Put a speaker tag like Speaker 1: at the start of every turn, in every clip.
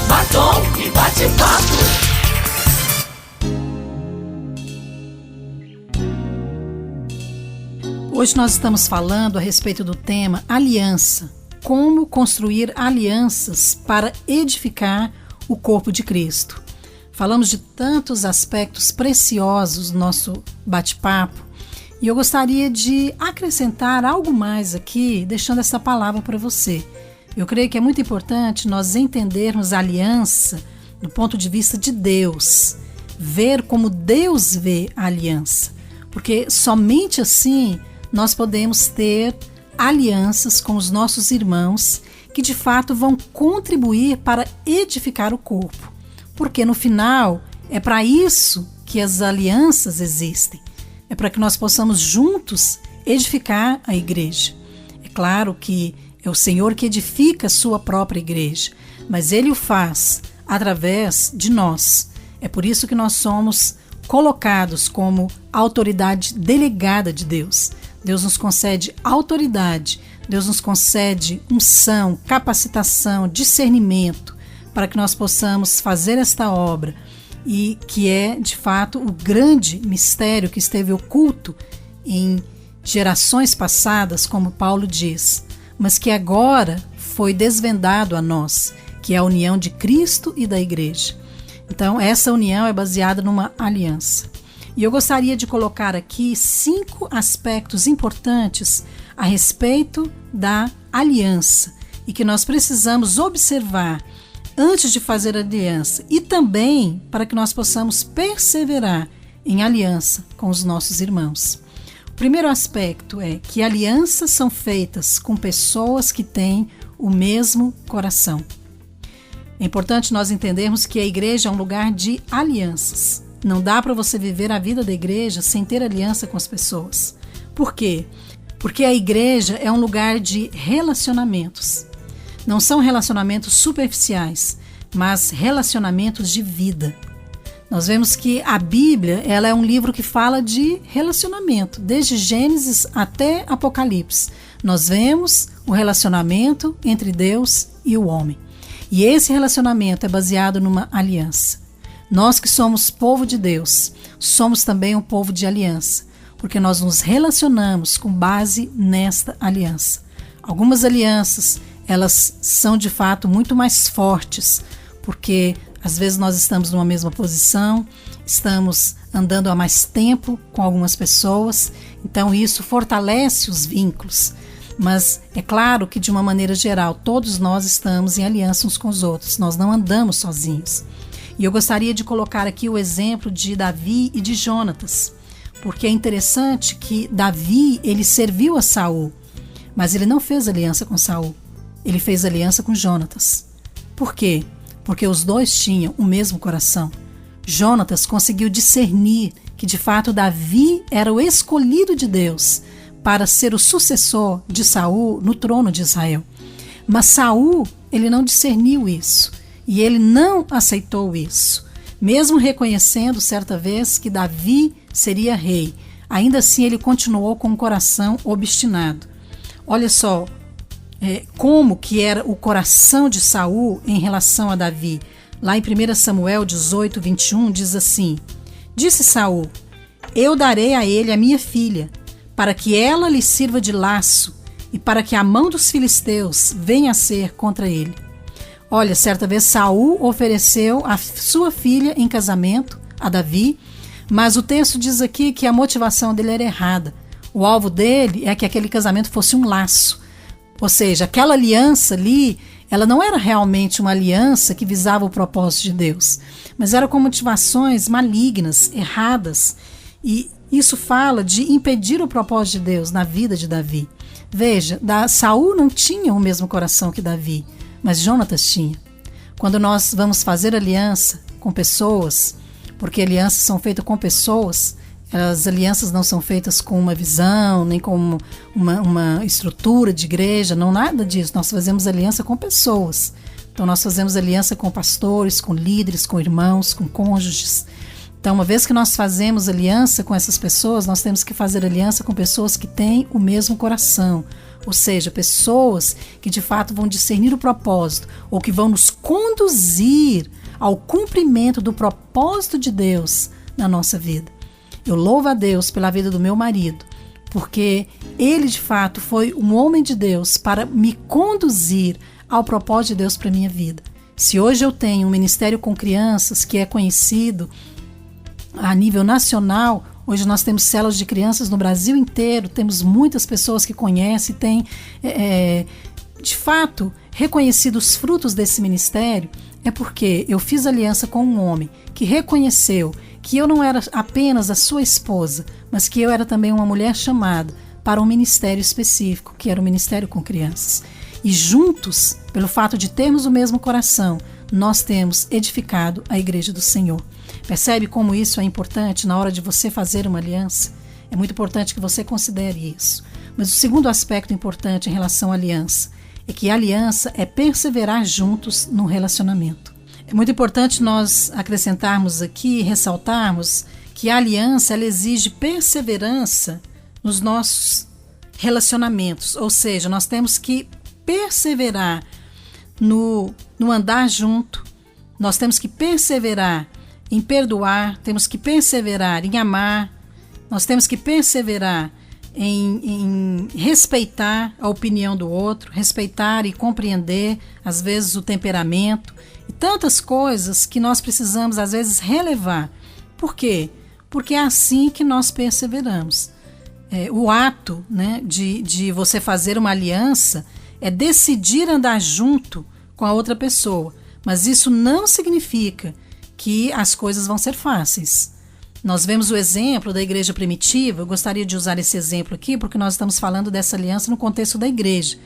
Speaker 1: Batom e bate-papo.
Speaker 2: Hoje nós estamos falando a respeito do tema aliança. Como construir alianças para edificar o corpo de Cristo. Falamos de tantos aspectos preciosos do nosso bate-papo e eu gostaria de acrescentar algo mais aqui, deixando essa palavra para você. Eu creio que é muito importante nós entendermos a aliança do ponto de vista de Deus, ver como Deus vê a aliança, porque somente assim nós podemos ter alianças com os nossos irmãos que de fato vão contribuir para edificar o corpo. Porque no final é para isso que as alianças existem. É para que nós possamos juntos edificar a igreja. É claro que é o Senhor que edifica a sua própria igreja, mas Ele o faz através de nós. É por isso que nós somos colocados como autoridade delegada de Deus. Deus nos concede autoridade, Deus nos concede unção, capacitação, discernimento, para que nós possamos fazer esta obra, e que é, de fato, o grande mistério que esteve oculto em gerações passadas, como Paulo diz, mas que agora foi desvendado a nós, que é a união de Cristo e da igreja. Então, essa união é baseada numa aliança. E eu gostaria de colocar aqui 5 aspectos importantes a respeito da aliança e que nós precisamos observar antes de fazer aliança e também para que nós possamos perseverar em aliança com os nossos irmãos. O primeiro aspecto é que alianças são feitas com pessoas que têm o mesmo coração. É importante nós entendermos que a igreja é um lugar de alianças. Não dá para você viver a vida da igreja sem ter aliança com as pessoas. Por quê? Porque a igreja é um lugar de relacionamentos. Não são relacionamentos superficiais, mas relacionamentos de vida. Nós vemos que a Bíblia, ela é um livro que fala de relacionamento, desde Gênesis até Apocalipse. Nós vemos o relacionamento entre Deus e o homem. E esse relacionamento é baseado numa aliança. Nós que somos povo de Deus, somos também um povo de aliança, porque nós nos relacionamos com base nesta aliança. Algumas alianças, elas são de fato muito mais fortes, porque às vezes nós estamos numa mesma posição, estamos andando há mais tempo com algumas pessoas, então isso fortalece os vínculos. Mas é claro que de uma maneira geral, todos nós estamos em aliança uns com os outros, nós não andamos sozinhos. E eu gostaria de colocar aqui o exemplo de Davi e de Jonatas, porque é interessante que Davi, ele serviu a Saul, mas ele não fez aliança com Saul, ele fez aliança com Jonatas. Por quê? Porque os dois tinham o mesmo coração. Jonatas conseguiu discernir que de fato Davi era o escolhido de Deus para ser o sucessor de Saul no trono de Israel. Mas Saul, ele não discerniu isso. E ele não aceitou isso, mesmo reconhecendo certa vez que Davi seria rei. Ainda assim ele continuou com o coração obstinado. Olha só como que era o coração de Saul em relação a Davi. Lá em 1 Samuel 18, 21 diz assim: Disse Saul: Eu darei a ele a minha filha, para que ela lhe sirva de laço e para que a mão dos filisteus venha a ser contra ele. Olha, certa vez Saul ofereceu a sua filha em casamento a Davi, mas o texto diz aqui que a motivação dele era errada. O alvo dele é que aquele casamento fosse um laço. Ou seja, aquela aliança ali, ela não era realmente uma aliança que visava o propósito de Deus, mas era com motivações malignas, erradas. E isso fala de impedir o propósito de Deus na vida de Davi. Veja, Saul não tinha o mesmo coração que Davi, mas Jonatas tinha. Quando nós vamos fazer aliança com pessoas, porque alianças são feitas com pessoas, as alianças não são feitas com uma visão, nem com uma estrutura de igreja, não nada disso. Nós fazemos aliança com pessoas. Então nós fazemos aliança com pastores, com líderes, com irmãos, com cônjuges. Então, uma vez que nós fazemos aliança com essas pessoas, nós temos que fazer aliança com pessoas que têm o mesmo coração, ou seja, pessoas que de fato vão discernir o propósito ou que vão nos conduzir ao cumprimento do propósito de Deus na nossa vida. Eu louvo a Deus pela vida do meu marido, porque ele de fato foi um homem de Deus para me conduzir ao propósito de Deus para a minha vida. Se hoje eu tenho um ministério com crianças que é conhecido a nível nacional, hoje nós temos células de crianças no Brasil inteiro, temos muitas pessoas que conhecem, têm de fato reconhecido os frutos desse ministério, é porque eu fiz aliança com um homem que reconheceu que eu não era apenas a sua esposa, mas que eu era também uma mulher chamada para um ministério específico, que era o ministério com crianças. E juntos, pelo fato de termos o mesmo coração, nós temos edificado a igreja do Senhor. Percebe como isso é importante na hora de você fazer uma aliança? É muito importante que você considere isso. Mas o segundo aspecto importante em relação à aliança é que a aliança é perseverar juntos no relacionamento. É muito importante nós acrescentarmos aqui, ressaltarmos que a aliança ela exige perseverança nos nossos relacionamentos, ou seja, nós temos que perseverar no andar junto, nós temos que perseverar em perdoar, temos que perseverar em amar, nós temos que perseverar em respeitar a opinião do outro, respeitar e compreender, às vezes, o temperamento e tantas coisas que nós precisamos, às vezes, relevar. Por quê? Porque é assim que nós perseveramos. O ato, né, de você fazer uma aliança é decidir andar junto com a outra pessoa, mas isso não significa que as coisas vão ser fáceis. Nós vemos o exemplo da igreja primitiva, eu gostaria de usar esse exemplo aqui porque nós estamos falando dessa aliança no contexto da igreja.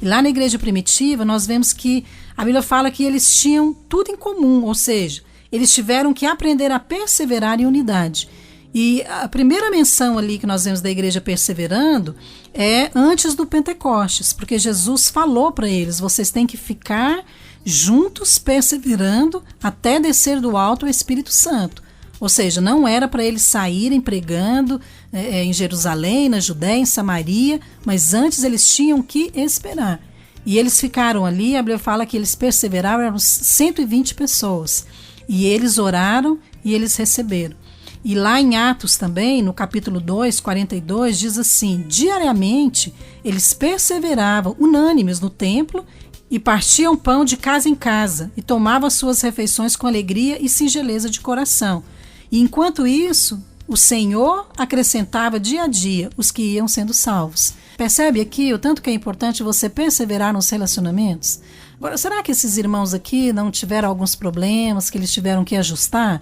Speaker 2: E lá na igreja primitiva nós vemos que a Bíblia fala que eles tinham tudo em comum, ou seja, eles tiveram que aprender a perseverar em unidade. E a primeira menção ali que nós vemos da igreja perseverando é antes do Pentecostes, porque Jesus falou para eles, vocês têm que ficar juntos perseverando até descer do alto o Espírito Santo. Ou seja, não era para eles saírem pregando em Jerusalém, na Judéia, em Samaria, mas antes eles tinham que esperar. E eles ficaram ali, a Bíblia fala que eles perseveraram, eram 120 pessoas. E eles oraram e eles receberam. E lá em Atos também, no capítulo 2, 42, diz assim, diariamente eles perseveravam unânimes no templo e partiam pão de casa em casa e tomavam as suas refeições com alegria e singeleza de coração. E enquanto isso, o Senhor acrescentava dia a dia os que iam sendo salvos. Percebe aqui o tanto que é importante você perseverar nos relacionamentos? Agora, será que esses irmãos aqui não tiveram alguns problemas que eles tiveram que ajustar?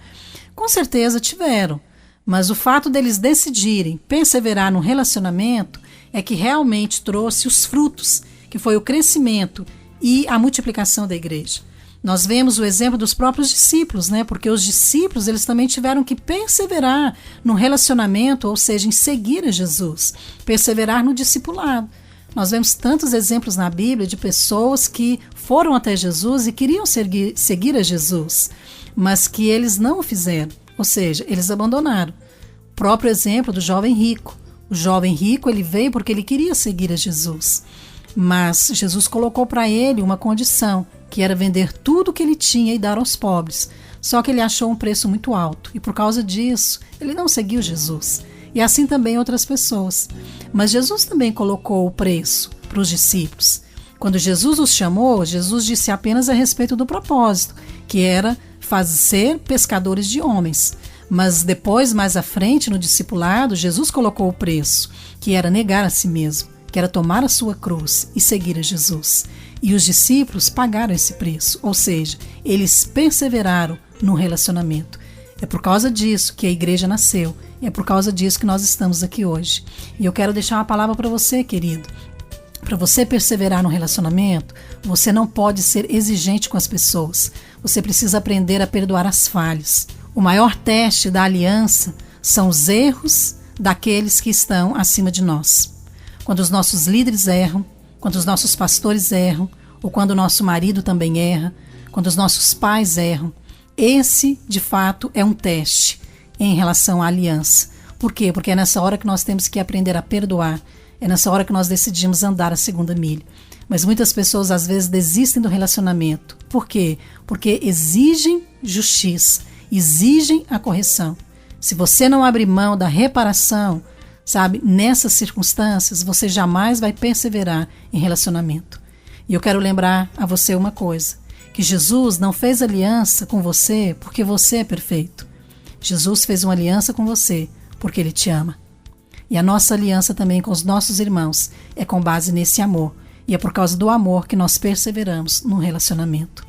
Speaker 2: Com certeza tiveram, mas o fato deles decidirem perseverar no relacionamento é que realmente trouxe os frutos, que foi o crescimento e a multiplicação da igreja. Nós vemos o exemplo dos próprios discípulos, né? Porque os discípulos eles também tiveram que perseverar no relacionamento, ou seja, em seguir a Jesus, perseverar no discipulado. Nós vemos tantos exemplos na Bíblia de pessoas que foram até Jesus e queriam seguir a Jesus, mas que eles não o fizeram, ou seja, eles abandonaram. O próprio exemplo do jovem rico. O jovem rico ele veio porque ele queria seguir a Jesus, mas Jesus colocou para ele uma condição, que era vender tudo o que ele tinha e dar aos pobres. Só que ele achou um preço muito alto e por causa disso ele não seguiu Jesus. E assim também outras pessoas. Mas Jesus também colocou o preço para os discípulos. Quando Jesus os chamou, Jesus disse apenas a respeito do propósito, que era fazer pescadores de homens. Mas depois, mais à frente, no discipulado, Jesus colocou o preço, que era negar a si mesmo, que era tomar a sua cruz e seguir a Jesus. E os discípulos pagaram esse preço, ou seja, eles perseveraram no relacionamento. É por causa disso que a igreja nasceu, e é por causa disso que nós estamos aqui hoje. E eu quero deixar uma palavra para você, querido. Para você perseverar no relacionamento, você não pode ser exigente com as pessoas. Você precisa aprender a perdoar as falhas. O maior teste da aliança são os erros daqueles que estão acima de nós. Quando os nossos líderes erram, quando os nossos pastores erram, ou quando o nosso marido também erra, quando os nossos pais erram, esse, de fato, é um teste em relação à aliança. Por quê? Porque é nessa hora que nós temos que aprender a perdoar. É nessa hora que nós decidimos andar a segunda milha. Mas muitas pessoas às vezes desistem do relacionamento. Por quê? Porque exigem justiça, exigem a correção. Se você não abrir mão da reparação, sabe, nessas circunstâncias, você jamais vai perseverar em relacionamento. E eu quero lembrar a você uma coisa, que Jesus não fez aliança com você porque você é perfeito. Jesus fez uma aliança com você porque Ele te ama. E a nossa aliança também com os nossos irmãos é com base nesse amor. E é por causa do amor que nós perseveramos no relacionamento.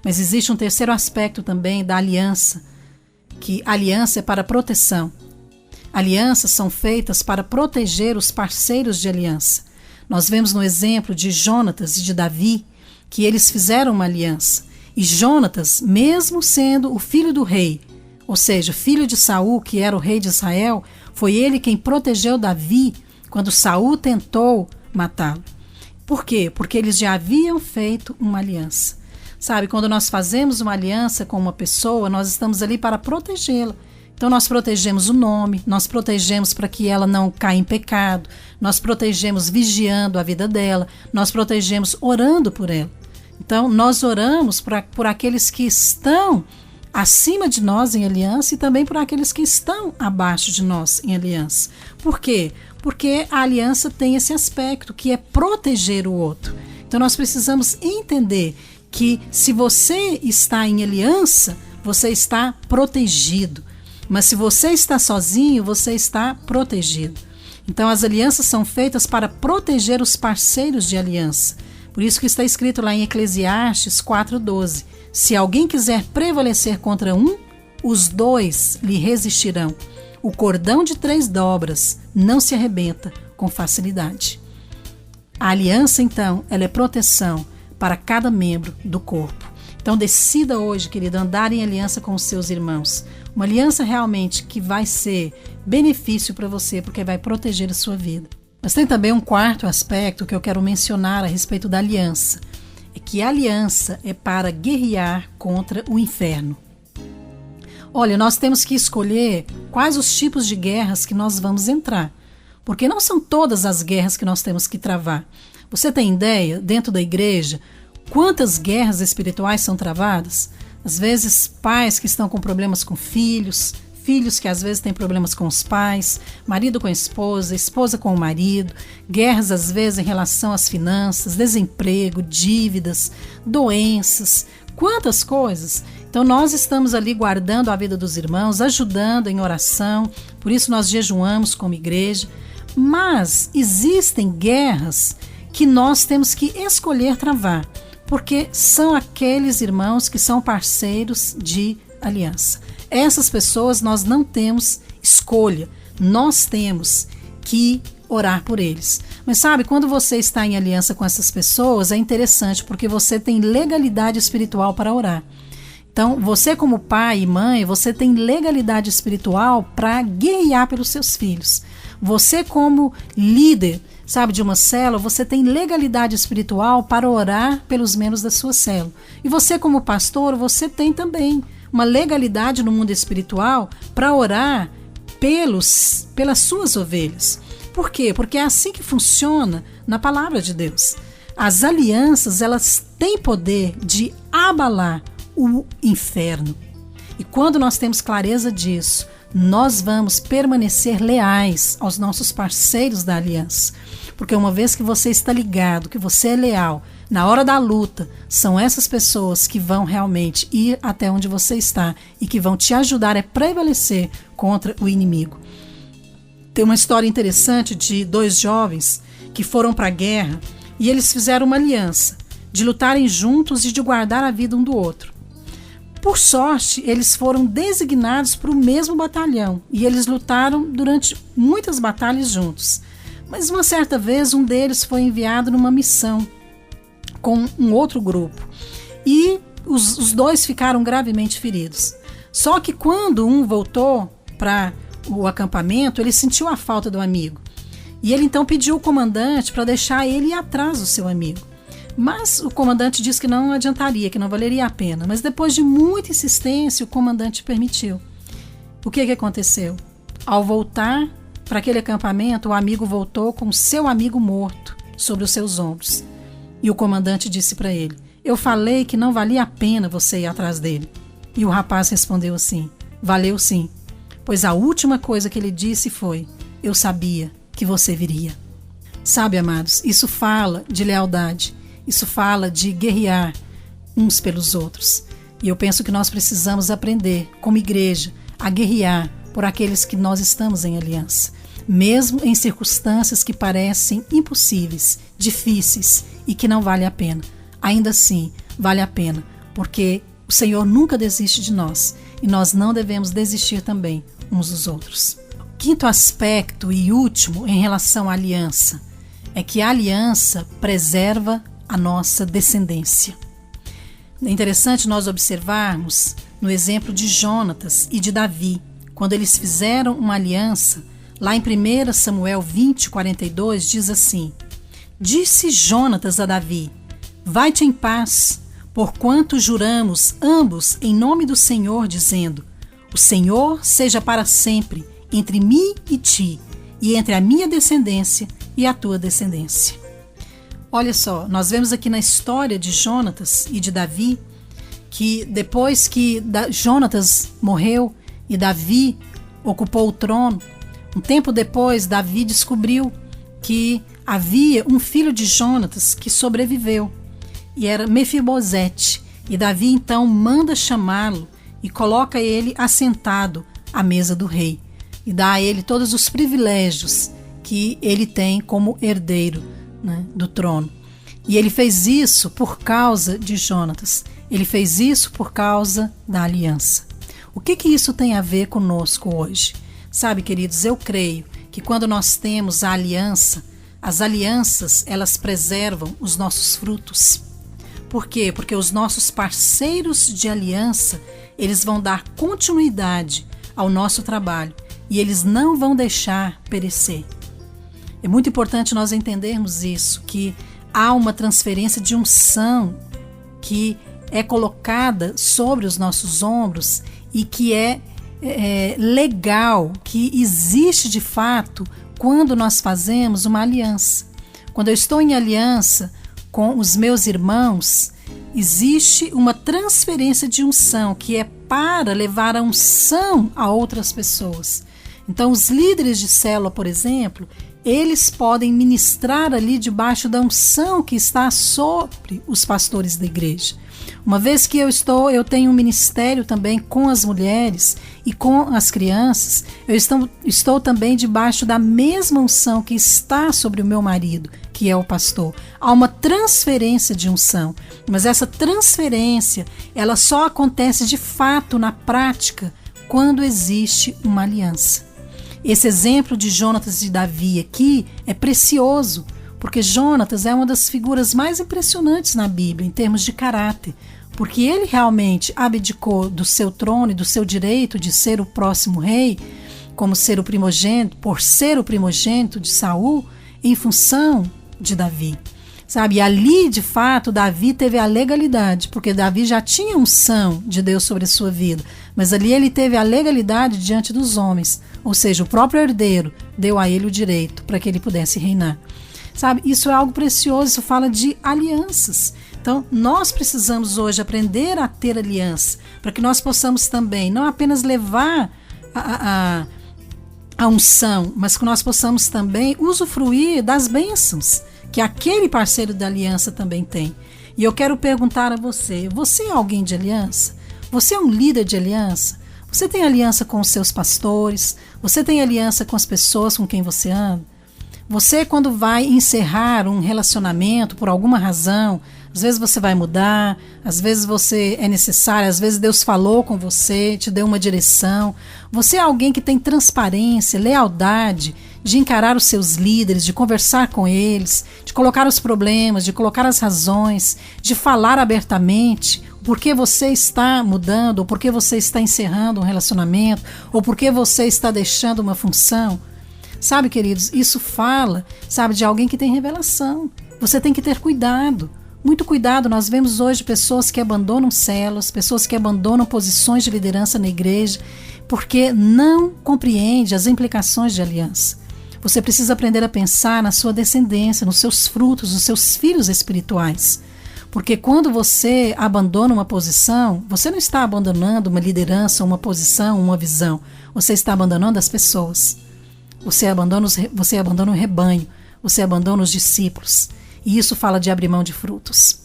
Speaker 2: Mas existe um terceiro aspecto também da aliança, que a aliança é para proteção. Alianças são feitas para proteger os parceiros de aliança. Nós vemos no exemplo de Jonatas e de Davi que eles fizeram uma aliança. E Jonatas, mesmo sendo o filho do rei, ou seja, filho de Saul, que era o rei de Israel, foi ele quem protegeu Davi quando Saul tentou matá-lo. Por quê? Porque eles já haviam feito uma aliança. Sabe, quando nós fazemos uma aliança com uma pessoa, nós estamos ali para protegê-la. Então nós protegemos o nome, nós protegemos para que ela não caia em pecado, nós protegemos vigiando a vida dela, nós protegemos orando por ela. Então nós oramos por aqueles que estão acima de nós em aliança e também por aqueles que estão abaixo de nós em aliança. Por quê? Porque a aliança tem esse aspecto que é proteger o outro. Então nós precisamos entender que se você está em aliança, você está protegido. Mas se você está sozinho, você está protegido. Então as alianças são feitas para proteger os parceiros de aliança. Por isso que está escrito lá em Eclesiastes 4:12. Se alguém quiser prevalecer contra um, os dois lhe resistirão. O cordão de 3 dobras não se arrebenta com facilidade. A aliança, então, ela é proteção para cada membro do corpo. Então decida hoje, querido, andar em aliança com os seus irmãos. Uma aliança realmente que vai ser benefício para você, porque vai proteger a sua vida. Mas tem também um quarto aspecto que eu quero mencionar a respeito da aliança. É que a aliança é para guerrear contra o inferno. Olha, nós temos que escolher quais os tipos de guerras que nós vamos entrar. Porque não são todas as guerras que nós temos que travar. Você tem ideia, dentro da igreja, quantas guerras espirituais são travadas? Às vezes, pais que estão com problemas com filhos, filhos que às vezes têm problemas com os pais, marido com a esposa, esposa com o marido, guerras às vezes em relação às finanças, desemprego, dívidas, doenças, quantas coisas. Então nós estamos ali guardando a vida dos irmãos, ajudando em oração, por isso nós jejuamos como igreja, mas existem guerras que nós temos que escolher travar, porque são aqueles irmãos que são parceiros de aliança. Essas pessoas nós não temos escolha, nós temos que orar por eles. Mas sabe, quando você está em aliança com essas pessoas, é interessante porque você tem legalidade espiritual para orar. Então, você como pai e mãe, você tem legalidade espiritual para guerrear pelos seus filhos. Você como líder, sabe, de uma célula, você tem legalidade espiritual para orar pelos membros da sua célula. E você como pastor, você tem também uma legalidade no mundo espiritual para orar pelas suas ovelhas. Por quê? Porque é assim que funciona na palavra de Deus. As alianças, elas têm poder de abalar o inferno. E quando nós temos clareza disso, nós vamos permanecer leais aos nossos parceiros da aliança. Porque uma vez que você está ligado, que você é leal, na hora da luta, são essas pessoas que vão realmente ir até onde você está e que vão te ajudar a prevalecer contra o inimigo. Tem uma história interessante de 2 jovens que foram para a guerra e eles fizeram uma aliança de lutarem juntos e de guardar a vida um do outro. Por sorte, eles foram designados para o mesmo batalhão e eles lutaram durante muitas batalhas juntos. Mas uma certa vez um deles foi enviado numa missão com um outro grupo e os 2 ficaram gravemente feridos. Só que quando um voltou para o acampamento, ele sentiu a falta do amigo e ele então pediu ao comandante para deixar ele ir atrás do seu amigo. Mas o comandante disse que não adiantaria, que não valeria a pena. Mas depois de muita insistência, o comandante permitiu. O que aconteceu? Ao voltar para aquele acampamento, o amigo voltou com seu amigo morto sobre os seus ombros. E o comandante disse para ele: eu falei que não valia a pena você ir atrás dele. E o rapaz respondeu assim: valeu sim, pois a última coisa que ele disse foi: eu sabia que você viria. Sabe, amados, isso fala de lealdade, isso fala de guerrear uns pelos outros. E eu penso que nós precisamos aprender, como igreja, a guerrear por aqueles que nós estamos em aliança, mesmo em circunstâncias que parecem impossíveis, difíceis e que não vale a pena. Ainda assim, vale a pena, porque o Senhor nunca desiste de nós e nós não devemos desistir também uns dos outros. O quinto aspecto e último em relação à aliança é que a aliança preserva a nossa descendência. É interessante nós observarmos no exemplo de Jonatas e de Davi, quando eles fizeram uma aliança. Lá em 1 Samuel 20:42 diz assim: disse Jonatas a Davi: vai-te em paz, porquanto juramos ambos em nome do Senhor, dizendo: o Senhor seja para sempre entre mim e ti, e entre a minha descendência e a tua descendência. Olha só, nós vemos aqui na história de Jonatas e de Davi que depois que Jonatas morreu e Davi ocupou o trono, um tempo depois Davi descobriu que havia um filho de Jonatas que sobreviveu, e era Mefibosete. E Davi então manda chamá-lo e coloca ele assentado à mesa do rei e dá a ele todos os privilégios que ele tem como herdeiro, né, do trono. E ele fez isso por causa de Jonatas. Ele fez isso por causa da aliança. O que isso tem a ver conosco hoje? Sabe, queridos, eu creio que quando nós temos a aliança, as alianças, elas preservam os nossos frutos. Por quê? Porque os nossos parceiros de aliança, eles vão dar continuidade ao nosso trabalho e eles não vão deixar perecer. É muito importante nós entendermos isso, que há uma transferência de unção que é colocada sobre os nossos ombros e que é legal, que existe de fato quando nós fazemos uma aliança. Quando eu estou em aliança com os meus irmãos, existe uma transferência de unção que é para levar a unção a outras pessoas. Então, os líderes de célula, por exemplo, eles podem ministrar ali debaixo da unção que está sobre os pastores da igreja. Uma vez que eu tenho um ministério também com as mulheres e com as crianças, eu estou também debaixo da mesma unção que está sobre o meu marido, que é o pastor. Há uma transferência de unção, mas essa transferência, ela só acontece de fato na prática quando existe uma aliança. Esse exemplo de Jonatas e Davi aqui é precioso, porque Jonatas é uma das figuras mais impressionantes na Bíblia em termos de caráter, porque ele realmente abdicou do seu trono e do seu direito de ser o próximo rei, como ser o primogênito, por ser o primogênito de Saul, em função de Davi. Sabe, e ali de fato Davi teve a legalidade, porque Davi já tinha unção de Deus sobre a sua vida, mas ali ele teve a legalidade diante dos homens, ou seja, o próprio herdeiro deu a ele o direito para que ele pudesse reinar. Sabe, isso é algo precioso, isso fala de alianças. Então, nós precisamos hoje aprender a ter aliança, para que nós possamos também não apenas levar a unção, mas que nós possamos também usufruir das bênçãos que aquele parceiro da aliança também tem. E eu quero perguntar a você: você é alguém de aliança? Você é um líder de aliança? Você tem aliança com os seus pastores? Você tem aliança com as pessoas com quem você anda? Você, quando vai encerrar um relacionamento por alguma razão, às vezes você vai mudar, às vezes você é necessário, às vezes Deus falou com você, te deu uma direção. Você é alguém que tem transparência, lealdade, de encarar os seus líderes, de conversar com eles, de colocar os problemas, de colocar as razões, de falar abertamente por que você está mudando, ou por que você está encerrando um relacionamento, ou por que você está deixando uma função. Sabe, queridos, isso fala, sabe, de alguém que tem revelação. Você tem que ter cuidado, muito cuidado. Nós vemos hoje pessoas que abandonam células, pessoas que abandonam posições de liderança na igreja, porque não compreende as implicações de aliança. Você precisa aprender a pensar na sua descendência, nos seus frutos, nos seus filhos espirituais. Porque quando você abandona uma posição, você não está abandonando uma liderança, uma posição, uma visão. Você está abandonando as pessoas. Você abandona o rebanho. Você abandona os discípulos. E isso fala de abrir mão de frutos.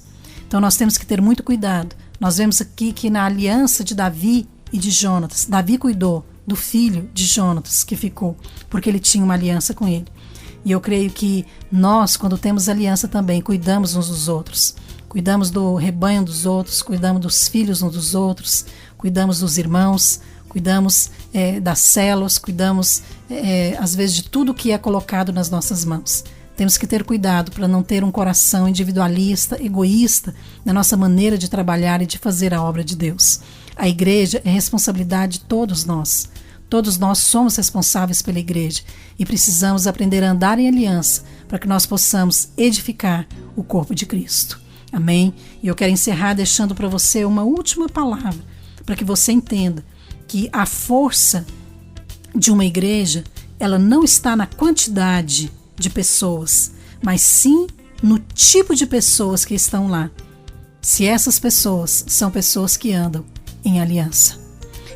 Speaker 2: Então nós temos que ter muito cuidado. Nós vemos aqui que na aliança de Davi e de Jonatas, Davi cuidou do filho de Jonatas que ficou, porque ele tinha uma aliança com ele. E eu creio que nós, quando temos aliança também, cuidamos uns dos outros. Cuidamos do rebanho dos outros, cuidamos dos filhos uns dos outros, cuidamos dos irmãos, cuidamos das células, cuidamos às vezes de tudo que é colocado nas nossas mãos. Temos que ter cuidado para não ter um coração individualista, egoísta na nossa maneira de trabalhar e de fazer a obra de Deus. A igreja é responsabilidade de todos nós. Todos nós somos responsáveis pela igreja e precisamos aprender a andar em aliança para que nós possamos edificar o corpo de Cristo. Amém? E eu quero encerrar deixando para você uma última palavra, para que você entenda que a força de uma igreja, ela não está na quantidade de pessoas, mas sim no tipo de pessoas que estão lá. Se essas pessoas são pessoas que andam em aliança.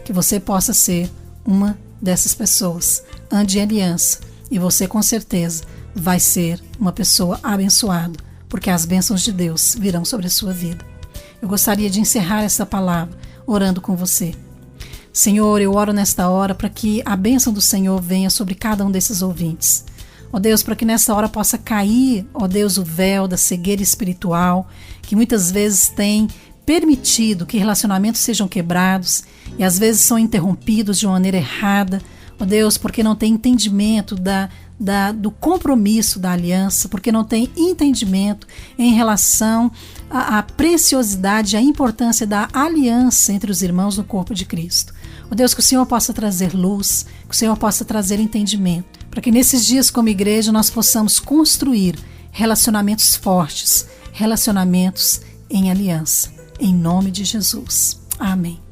Speaker 2: Que você possa ser uma dessas pessoas. Ande em aliança e você com certeza vai ser uma pessoa abençoada, porque as bênçãos de Deus virão sobre a sua vida. Eu gostaria de encerrar essa palavra orando com você. Senhor, eu oro nesta hora para que a bênção do Senhor venha sobre cada um desses ouvintes. Ó Deus, para que nesta hora possa cair, ó Deus, o véu da cegueira espiritual, que muitas vezes tem permitido que relacionamentos sejam quebrados e às vezes são interrompidos de uma maneira errada. Ó Deus, porque não tem entendimento do compromisso da aliança, porque não tem entendimento em relação à preciosidade, à importância da aliança entre os irmãos no corpo de Cristo. Ó Deus, que o Senhor possa trazer luz, que o Senhor possa trazer entendimento, para que nesses dias como igreja nós possamos construir relacionamentos fortes, relacionamentos em aliança. Em nome de Jesus. Amém.